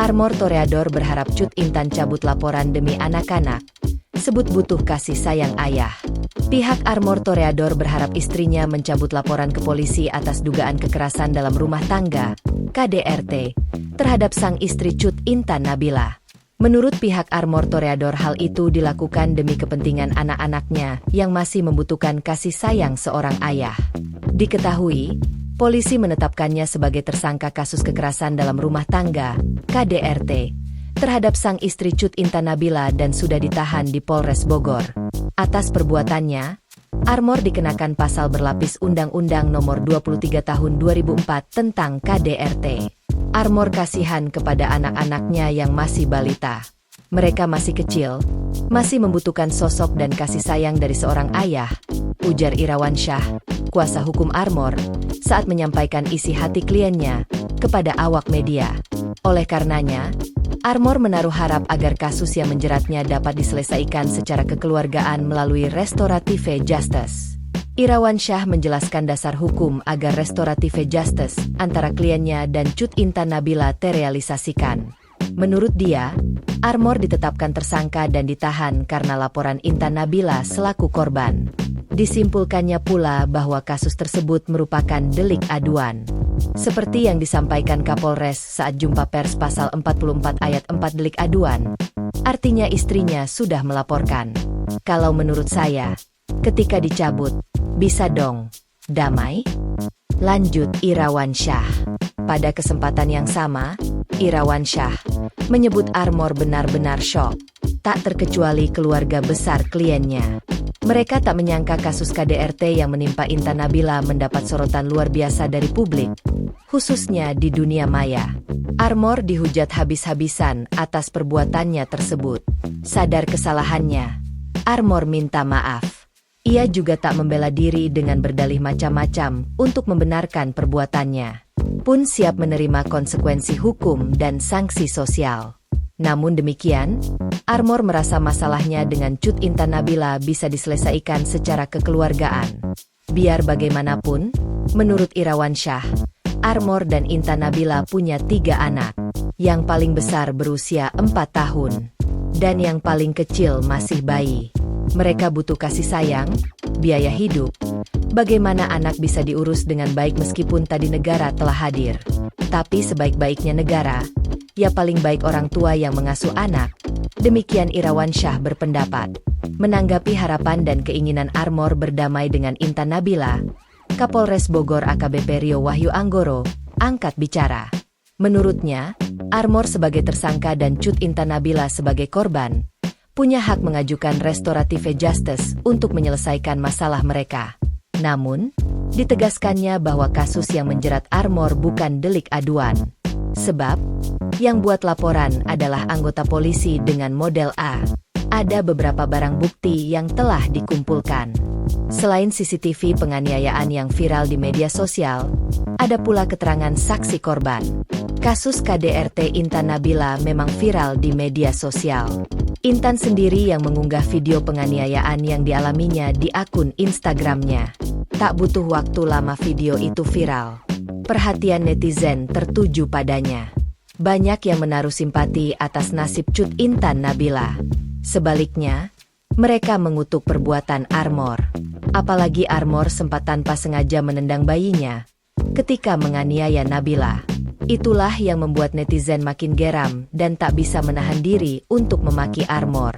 Armor Toreador berharap Cut Intan cabut laporan demi anak-anak. Sebut butuh kasih sayang ayah. Pihak Armor Toreador berharap istrinya mencabut laporan ke polisi atas dugaan kekerasan dalam rumah tangga, KDRT, terhadap sang istri Cut Intan Nabila. Menurut pihak Armor Toreador, hal itu dilakukan demi kepentingan anak-anaknya yang masih membutuhkan kasih sayang seorang ayah. Diketahui, polisi menetapkannya sebagai tersangka kasus kekerasan dalam rumah tangga, KDRT, terhadap sang istri Cut Intan Nabila dan sudah ditahan di Polres Bogor. Atas perbuatannya, Armor dikenakan pasal berlapis Undang-Undang Nomor 23 Tahun 2004 tentang KDRT. Armor kasihan kepada anak-anaknya yang masih balita. Mereka masih kecil, masih membutuhkan sosok dan kasih sayang dari seorang ayah, ujar Irawan Syah, kuasa hukum Armor, saat menyampaikan isi hati kliennya kepada awak media. Oleh karenanya, Armor menaruh harap agar kasus yang menjeratnya dapat diselesaikan secara kekeluargaan melalui restoratif justice. Irawan Syah menjelaskan dasar hukum agar restoratif justice antara kliennya dan Cut Intan Nabila terrealisasikan. Menurut dia, Armor ditetapkan tersangka dan ditahan karena laporan Intan Nabila selaku korban. Disimpulkannya pula bahwa kasus tersebut merupakan delik aduan. Seperti yang disampaikan Kapolres saat jumpa pers pasal 44 ayat 4 delik aduan, artinya istrinya sudah melaporkan. Kalau menurut saya, ketika dicabut, bisa dong damai? Lanjut Irawan Syah. Pada kesempatan yang sama, Irawan Syah menyebut Armor benar-benar syok, tak terkecuali keluarga besar kliennya. Mereka tak menyangka kasus KDRT yang menimpa Intan Nabila mendapat sorotan luar biasa dari publik, khususnya di dunia maya. Armor dihujat habis-habisan atas perbuatannya tersebut. Sadar kesalahannya, Armor minta maaf. Ia juga tak membela diri dengan berdalih macam-macam untuk membenarkan perbuatannya, pun siap menerima konsekuensi hukum dan sanksi sosial. Namun demikian, Armor merasa masalahnya dengan Cut Intan Nabila bisa diselesaikan secara kekeluargaan. Biar bagaimanapun, menurut Irawan Syah, Armor dan Intan Nabila punya 3 anak. Yang paling besar berusia 4 tahun, dan yang paling kecil masih bayi. Mereka butuh kasih sayang, biaya hidup. Bagaimana anak bisa diurus dengan baik meskipun tadi negara telah hadir? Tapi sebaik-baiknya negara, ya paling baik orang tua yang mengasuh anak. Demikian Irawan Syah berpendapat. Menanggapi harapan dan keinginan Armor berdamai dengan Intan Nabila, Kapolres Bogor AKBP Rio Wahyu Anggoro angkat bicara. Menurutnya, Armor sebagai tersangka dan Cut Intan Nabila sebagai korban punya hak mengajukan restoratif justice untuk menyelesaikan masalah mereka. Namun, ditegaskannya bahwa kasus yang menjerat Armor bukan delik aduan. Sebab, yang buat laporan adalah anggota polisi dengan model A. Ada beberapa barang bukti yang telah dikumpulkan. Selain CCTV penganiayaan yang viral di media sosial, ada pula keterangan saksi korban. Kasus KDRT Intan Nabila memang viral di media sosial. Intan sendiri yang mengunggah video penganiayaan yang dialaminya di akun Instagramnya. Tak butuh waktu lama video itu viral. Perhatian netizen tertuju padanya. Banyak yang menaruh simpati atas nasib Cut Intan Nabila. Sebaliknya, mereka mengutuk perbuatan Armor. Apalagi Armor sempat tanpa sengaja menendang bayinya ketika menganiaya Nabila. Itulah yang membuat netizen makin geram dan tak bisa menahan diri untuk memaki Armor.